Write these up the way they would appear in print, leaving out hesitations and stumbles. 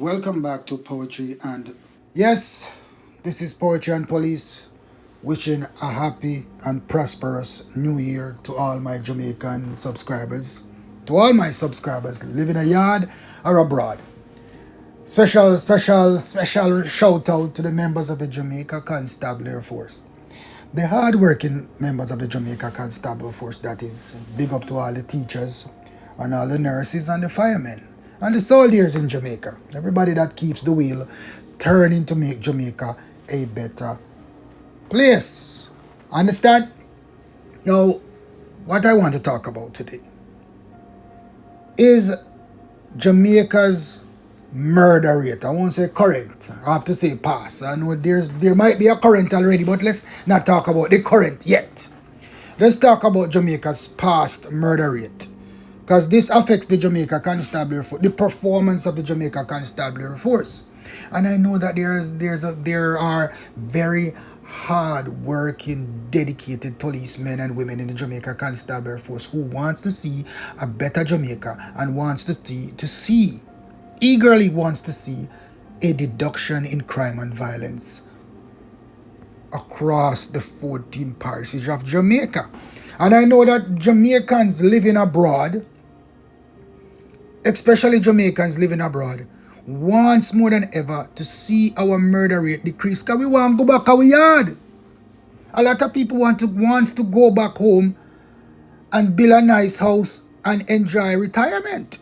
Welcome back to Poetry and yes, this is Poetry and Police wishing a happy and prosperous new year to all my Jamaican subscribers, to all my subscribers living a yard or abroad. Special shout out to the members of the Jamaica Constabulary Force. The hard-working members of the Jamaica Constabulary Force, that is. Big up to all the teachers and all the nurses and the firemen and the soldiers in Jamaica. Everybody that keeps the wheel turning to make Jamaica a better place. Understand? Now, what I want to talk about today is Jamaica's murder rate. I won't say current. I have to say past. I know there might be a current already, but let's not talk about the current yet. Let's talk about Jamaica's past murder rate, because this affects the Jamaica Constabulary Force, the performance of the Jamaica Constabulary Force. And I know that there are very hard-working, dedicated policemen and women in the Jamaica Constabulary Force who wants to see a better Jamaica and eagerly wants to see a reduction in crime and violence across the 14 parishes of Jamaica. And I know that Jamaicans living abroad, especially Jamaicans living abroad, wants more than ever to see our murder rate decrease, because we want to go back our yard. A lot of people wants to go back home and build a nice house and enjoy retirement.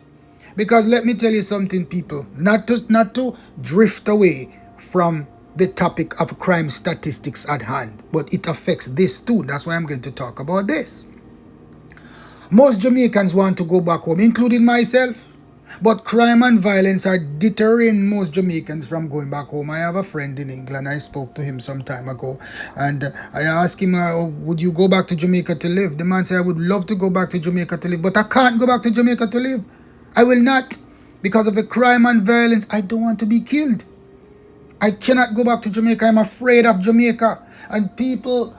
Because let me tell you something, people, not to drift away from the topic of crime statistics at hand, but it affects this too. That's why I'm going to talk about this. Most Jamaicans want to go back home, including myself. But crime and violence are deterring most Jamaicans from going back home. I have a friend in England. I spoke to him some time ago. And I asked him, would you go back to Jamaica to live? The man said, I would love to go back to Jamaica to live, but I can't go back to Jamaica to live. I will not. Because of the crime and violence, I don't want to be killed. I cannot go back to Jamaica. I'm afraid of Jamaica. And people,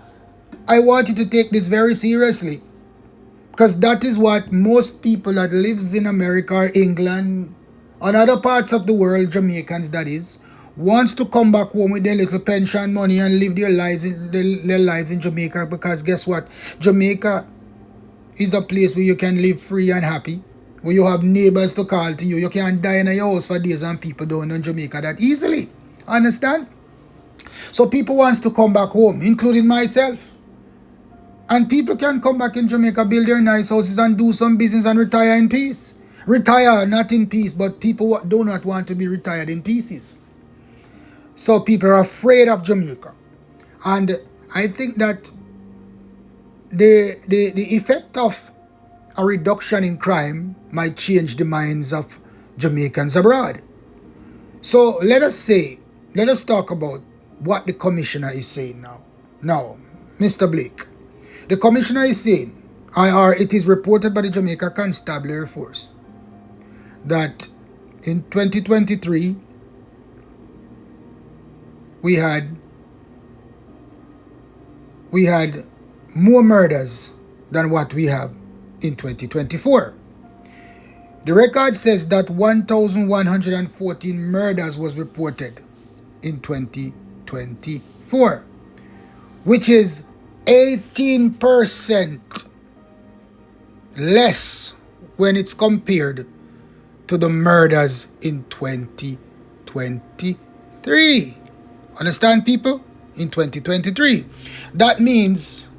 I want you to take this very seriously. Because that is what most people that lives in America or England, and other parts of the world, Jamaicans that is, wants to come back home with their little pension money and live their lives in Jamaica. Because guess what? Jamaica is a place where you can live free and happy, where you have neighbors to call to you. You can't die in your house for days and people don't know Jamaica that easily. Understand? So people wants to come back home, including myself. And people can come back in Jamaica, build their nice houses and do some business and retire in peace. Retire, not in peace, but people do not want to be retired in pieces. So people are afraid of Jamaica. And I think that the effect of a reduction in crime might change the minds of Jamaicans abroad. So let us talk about what the commissioner is saying now. Now, Mr. Blake. The commissioner is saying, or it is reported by the Jamaica Constabulary Force, that in 2023, we had more murders than what we have in 2024. The record says that 1,114 murders was reported in 2024, which is 18% less when it's compared to the murders in 2023. Understand, people? In 2023. That means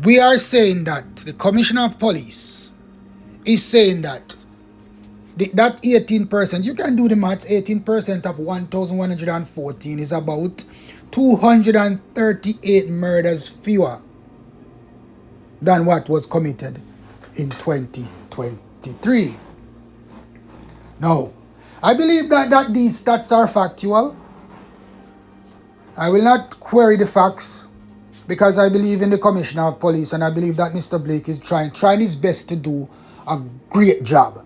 we are saying that the Commissioner of Police is saying that that 18%, you can do the maths, 18% of 1,114 is about 238 murders fewer than what was committed in 2023. Now, I believe that these stats are factual. I will not query the facts because I believe in the Commissioner of Police and I believe that Mr. Blake is trying his best to do a great job.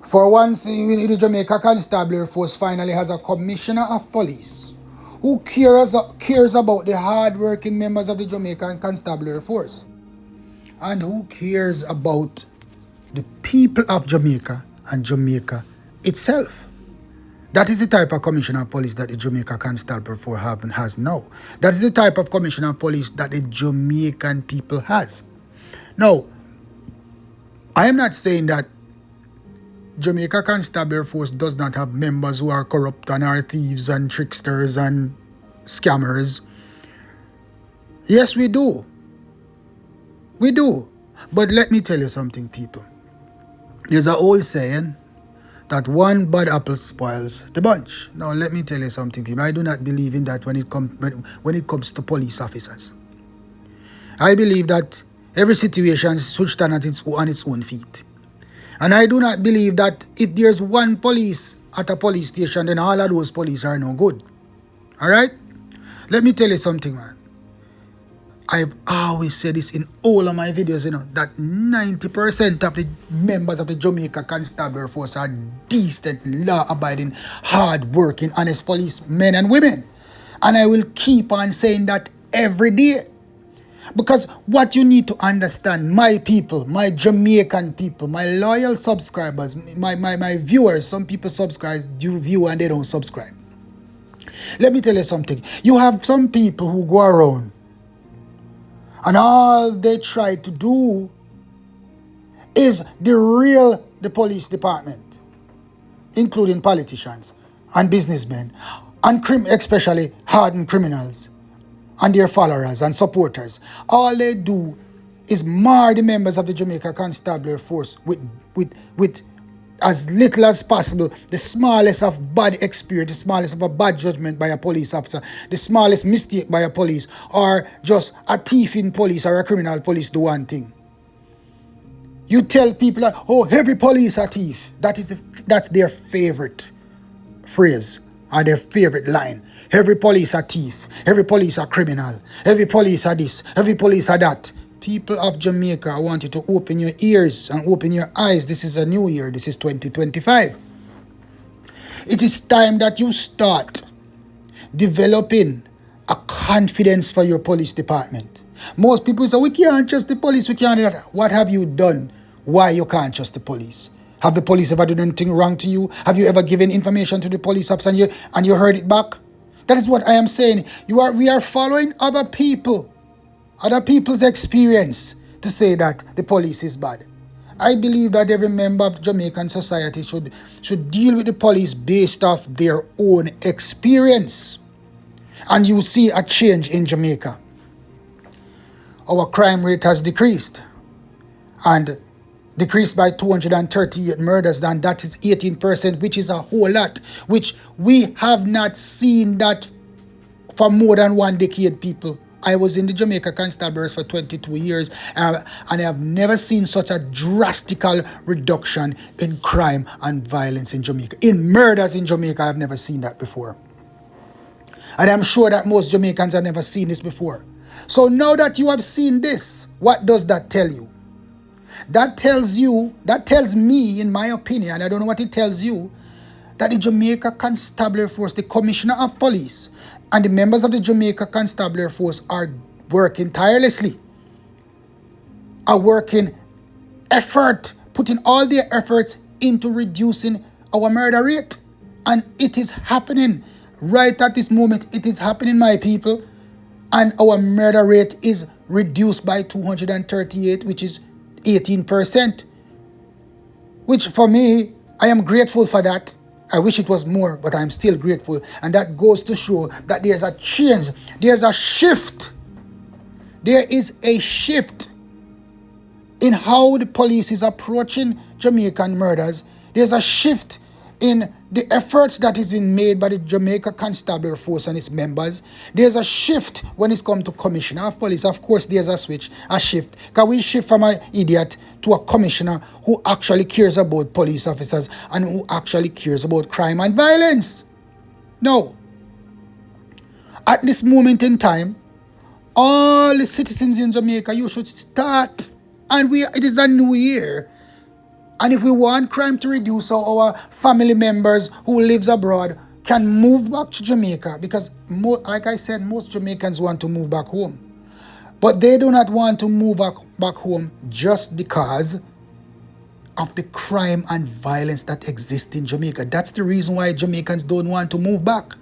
For once, the Jamaica Constabulary Force finally has a Commissioner of Police who cares about the hard-working members of the Jamaican Constabulary Force and who cares about the people of Jamaica and Jamaica itself. That is the type of commissioner of police that the Jamaica Constable Force has now. That is the type of commissioner of police that the Jamaican people has. Now, I am not saying that Jamaica Constabulary Force does not have members who are corrupt and are thieves and tricksters and scammers. Yes, we do. We do. But let me tell you something, people. There's an old saying that one bad apple spoils the bunch. Now, let me tell you something, people. I do not believe in that when it comes to police officers. I believe that every situation should stand on its own feet. And I do not believe that if there's one police at a police station, then all of those police are no good. Alright? Let me tell you something, man. I've always said this in all of my videos, that 90% of the members of the Jamaica Constabulary Force are decent, law-abiding, hard-working, honest policemen and women. And I will keep on saying that every day. Because what you need to understand, my people, my Jamaican people, my loyal subscribers, my viewers, some people subscribe, you view and they don't subscribe. Let me tell you something. You have some people who go around and all they try to do is derail the police department, including politicians and businessmen, and especially hardened criminals and their followers and supporters. All they do is mar the members of the Jamaica Constabulary Force with as little as possible, the smallest of bad experience, the smallest of a bad judgment by a police officer, the smallest mistake by a police, or just a thief in police or a criminal police do one thing. You tell people that, oh, every police a thief. That's their favorite phrase or their favorite line. Every police a thief. Every police a criminal. Every police a this. Every police a that. People of Jamaica, I want you to open your ears and open your eyes. This is a new year. This is 2025. It is time that you start developing a confidence for your police department. Most people say, we can't trust the police. We can't do that. What have you done? Why you can't trust the police? Have the police ever done anything wrong to you? Have you ever given information to the police officer and you heard it back? That is what I am saying. We are following other people's experience to say that the police is bad. I believe that every member of Jamaican society should deal with the police based off their own experience. And you see a change in Jamaica. Our crime rate has decreased. And decreased by 238 murders, and that is 18%, which is a whole lot, which we have not seen that for more than 1 decade, people. I was in the Jamaica Constabulary for 22 years, and I have never seen such a drastical reduction in crime and violence in Jamaica. In murders in Jamaica, I have never seen that before. And I'm sure that most Jamaicans have never seen this before. So now that you have seen this, what does that tell you? That tells me, in my opinion, I don't know what it tells you, that the Jamaica Constabulary Force, the Commissioner of Police, and the members of the Jamaica Constabulary Force are working tirelessly, are working putting all their efforts into reducing our murder rate. And it is happening right at this moment. It is happening, my people. And our murder rate is reduced by 238, which is 18%, which for me, I am grateful for that. I wish it was more, but I'm still grateful. And that goes to show that there's a change. There's a shift. There is a shift in how the police is approaching Jamaican murders. There's a shift in the efforts that is being made by the Jamaica Constabulary Force and its members. There's a shift when it's come to Commissioner of Police. Of course, there's a shift. Can we shift from an idiot to a commissioner who actually cares about police officers and who actually cares about crime and violence? No. At this moment in time, all the citizens in Jamaica, you should start. And it is a new year. And if we want crime to reduce, so our family members who lives abroad can move back to Jamaica, because like I said, most Jamaicans want to move back home. But they do not want to move back home just because of the crime and violence that exists in Jamaica. That's the reason why Jamaicans don't want to move back.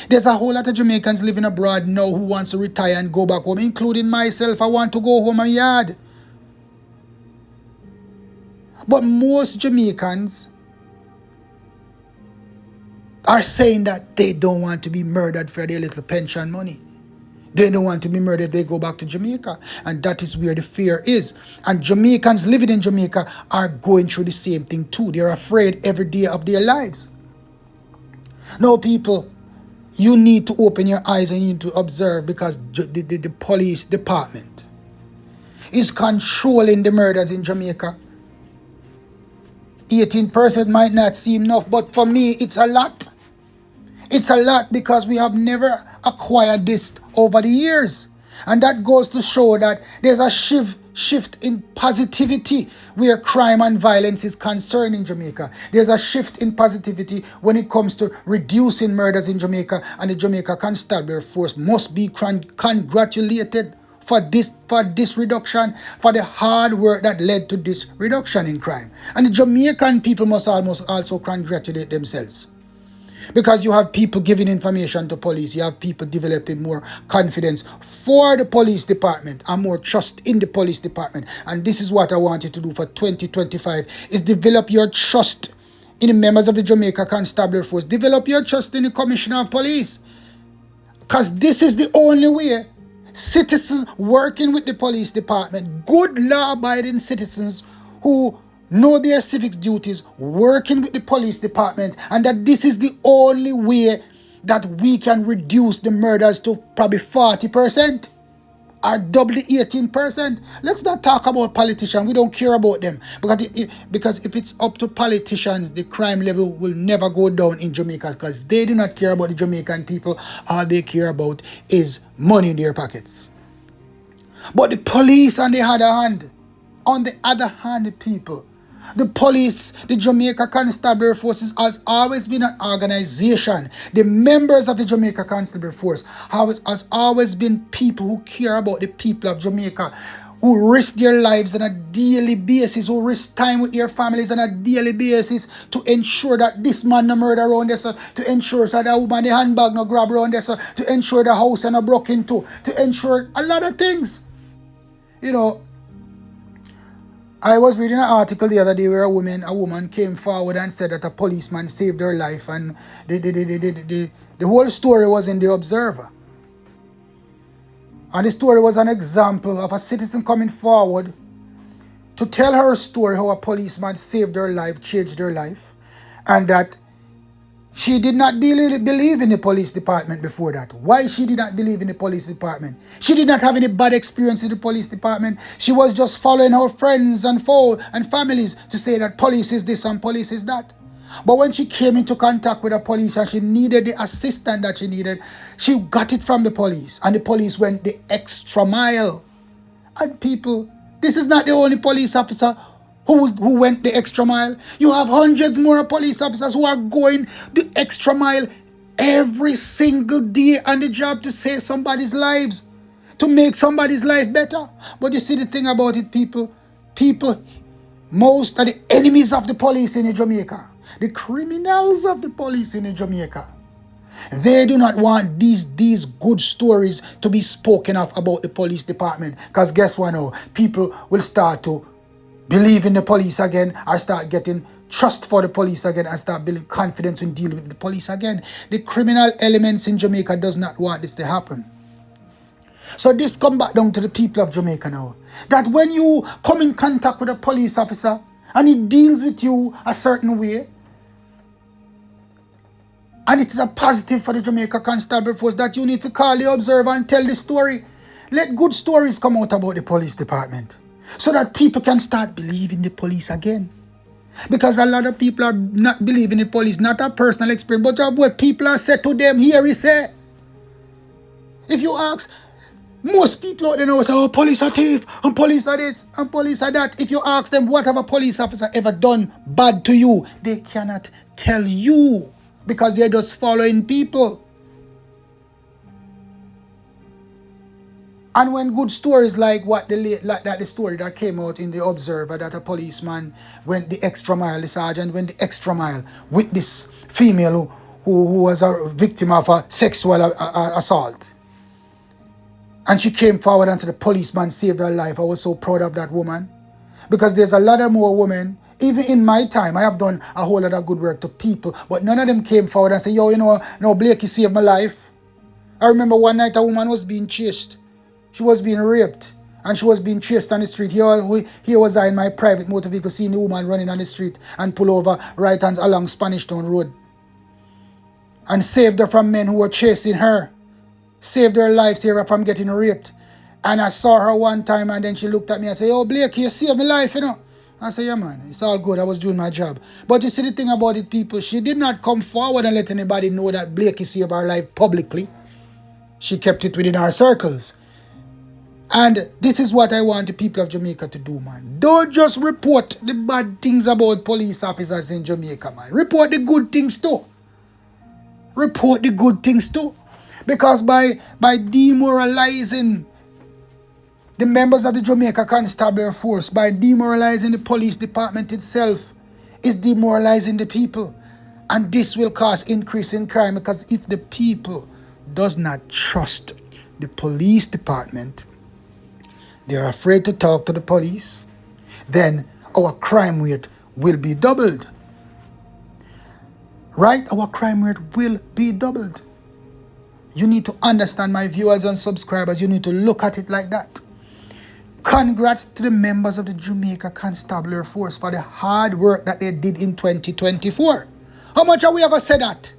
There's a whole lot of Jamaicans living abroad now who wants to retire and go back home, including myself. I want to go home and yard. But most Jamaicans are saying that they don't want to be murdered for their little pension money. They don't want to be murdered if they go back to Jamaica. And that is where the fear is. And Jamaicans living in Jamaica are going through the same thing too. They're afraid every day of their lives. Now, people, you need to open your eyes and you need to observe, because the police department is controlling the murders in Jamaica. 18% might not seem enough, but for me, it's a lot. It's a lot because we have never acquired this over the years. And that goes to show that there's a shift in positivity where crime and violence is concerned in Jamaica. There's a shift in positivity when it comes to reducing murders in Jamaica, and the Jamaica Constabulary Force must be congratulated for this reduction, for the hard work that led to this reduction in crime. And the Jamaican people must also congratulate themselves. Because you have people giving information to police, you have people developing more confidence for the police department and more trust in the police department. And this is what I want you to do for 2025, is develop your trust in the members of the Jamaica Constabulary Force. Develop your trust in the Commissioner of Police. Because this is the only way citizens working with the police department, good law-abiding citizens who know their civic duties, working with the police department, and that this is the only way that we can reduce the murders to probably 40% or double the 18%. Let's not talk about politicians. We don't care about them. Because if it's up to politicians, the crime level will never go down in Jamaica, because they do not care about the Jamaican people. All they care about is money in their pockets. But the police, on the other hand, the people, the police, the Jamaica Constabulary Force has always been an organization. The members of the Jamaica Constabulary Force has always been people who care about the people of Jamaica, who risk their lives on a daily basis, who risk time with their families on a daily basis to ensure that this man no murder around there, so to ensure that the woman the handbag no grab around there, so to ensure the house no broken into, to ensure a lot of things. You know, I was reading an article the other day where a woman came forward and said that a policeman saved her life, and the whole story was in the Observer. And the story was an example of a citizen coming forward to tell her story how a policeman saved her life, changed her life, and that she did not believe in the police department before that. Why she did not believe in the police department? She did not have any bad experience in the police department. She was just following her friends and families to say that police is this and police is that. But when she came into contact with the police and she needed the assistance that she needed, she got it from the police. And the police went the extra mile. And people, this is not the only police officer who went the extra mile. You have hundreds more police officers who are going the extra mile every single day on the job to save somebody's lives, to make somebody's life better. But you see the thing about it, people, most of the enemies of the police in Jamaica, the criminals of the police in Jamaica, they do not want these good stories to be spoken of about the police department. Because guess what now? People will start to believe in the police again, or start getting trust for the police again, and start building confidence in dealing with the police again. The criminal elements in Jamaica does not want this to happen. So this come back down to the people of Jamaica now. That when you come in contact with a police officer and he deals with you a certain way, and it is a positive for the Jamaica Constabulary Force, that you need to call the Observer and tell the story. Let good stories come out about the police department, so that people can start believing the police again. Because a lot of people are not believing the police, not a personal experience, but what people are said to them. Here he say. If you ask, most people out there know say, oh, police are thief, and police are this, and police are that. If you ask them, what have a police officer ever done bad to you? They cannot tell you, because they're just following people. And when good stories like the story that came out in the Observer that a policeman went the extra mile, the sergeant went the extra mile with this female who was a victim of a sexual assault. And she came forward and said the policeman saved her life. I was so proud of that woman. Because there's a lot of more women, even in my time, I have done a whole lot of good work to people, but none of them came forward and said, yo, no, Blakey saved my life. I remember one night a woman was being chased. She was being raped and she was being chased on the street. Here was I in my private motor vehicle seeing the woman running on the street and pull over right hands along Spanish Town Road. And saved her from men who were chasing her. Saved her life, saved her from getting raped. And I saw her one time and then she looked at me and said, oh, Blake, you saved my life, I said, yeah, man, it's all good. I was doing my job. But you see the thing about it, people, she did not come forward and let anybody know that Blakey saved her life publicly. She kept it within our circles. And this is what I want the people of Jamaica to do, man. Don't just report the bad things about police officers in Jamaica, man. Report the good things too. Report the good things too. Because by demoralizing the members of the Jamaica Constabulary Force, by demoralizing the police department itself, is demoralizing the people. And this will cause increase in crime, because if the people does not trust the police department, they are afraid to talk to the police, then our crime rate will be doubled. Right? Our crime rate will be doubled. You need to understand, my viewers and subscribers, you need to look at it like that. Congrats to the members of the Jamaica Constabulary Force for the hard work that they did in 2024. How much are we going to say that?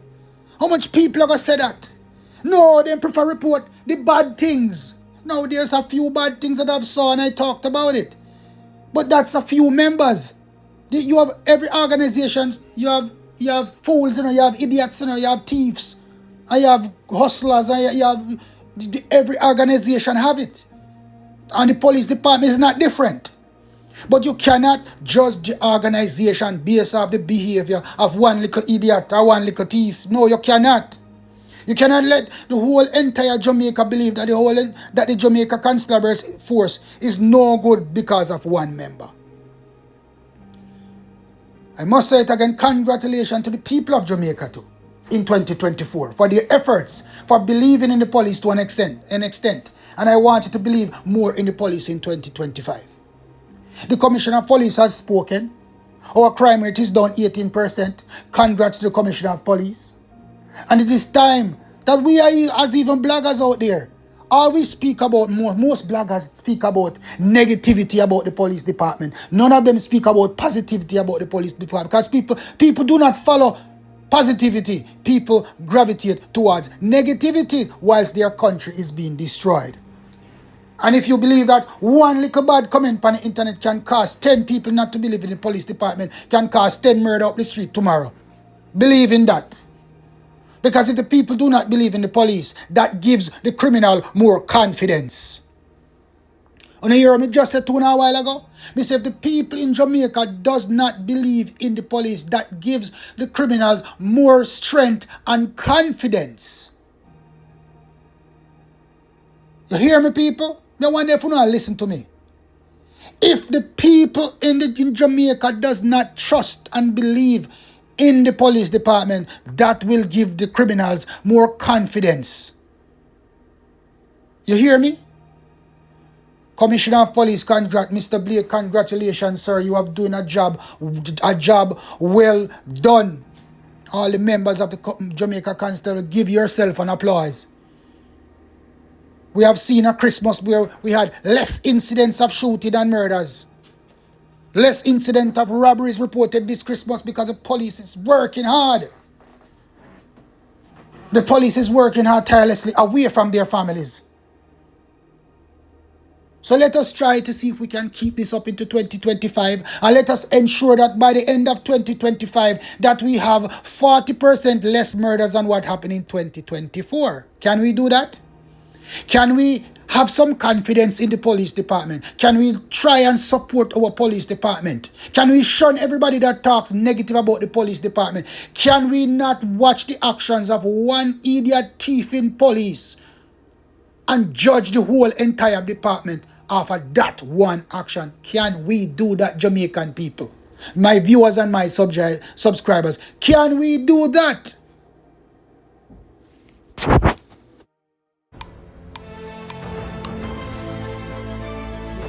How much people are going to say that? No, they prefer report the bad things. Now there's a few bad things that I've saw and I talked about it. But that's a few members. You have every organization, you have fools, you have idiots, you have thieves, you have hustlers, you have every organization have it. And the police department is not different. But you cannot judge the organization based off the behavior of one little idiot or one little thief. No, you cannot. You cannot let the whole entire Jamaica believe that the Jamaica Constabulary Force is no good because of one member. I must say it again, congratulations to the people of Jamaica too, in 2024, for their efforts, for believing in the police to an extent. And I want you to believe more in the police in 2025. The Commissioner of Police has spoken. Our crime rate is down 18%. Congrats to the Commissioner of Police. And it is time that we are, as even bloggers out there, all we speak about, most bloggers speak about negativity about the police department. None of them speak about positivity about the police department, because people do not follow positivity. People gravitate towards negativity whilst their country is being destroyed. And if you believe that one little bad comment on the internet can cause 10 people not to believe in the police department, can cause 10 murder up the street tomorrow, believe in that. Because if the people do not believe in the police, that gives the criminal more confidence. And you hear me just said to a while ago? Me say if the people in Jamaica does not believe in the police, that gives the criminals more strength and confidence. You hear me, people? No one if you not listen to me. If the people in Jamaica does not trust and believe in the police department, that will give the criminals more confidence. You hear me? Commissioner of Police, Mr. Blake, congratulations, sir. You have done a job well done. All the members of the Jamaica Constabulary, give yourself an applause. We have seen a Christmas where we had less incidents of shooting and murders. Less incident of robberies reported this Christmas because the police is working hard. The police is working hard tirelessly away from their families. So let us try to see if we can keep this up into 2025, and let us ensure that by the end of 2025 that we have 40% less murders than what happened in 2024. Can we do that? Can we have some confidence in the police department? Can we try and support our police department? Can we shun everybody that talks negative about the police department? Can we not watch the actions of one idiot thief in police and judge the whole entire department off of that one action? Can we do that, Jamaican people? My viewers and my subscribers, can we do that?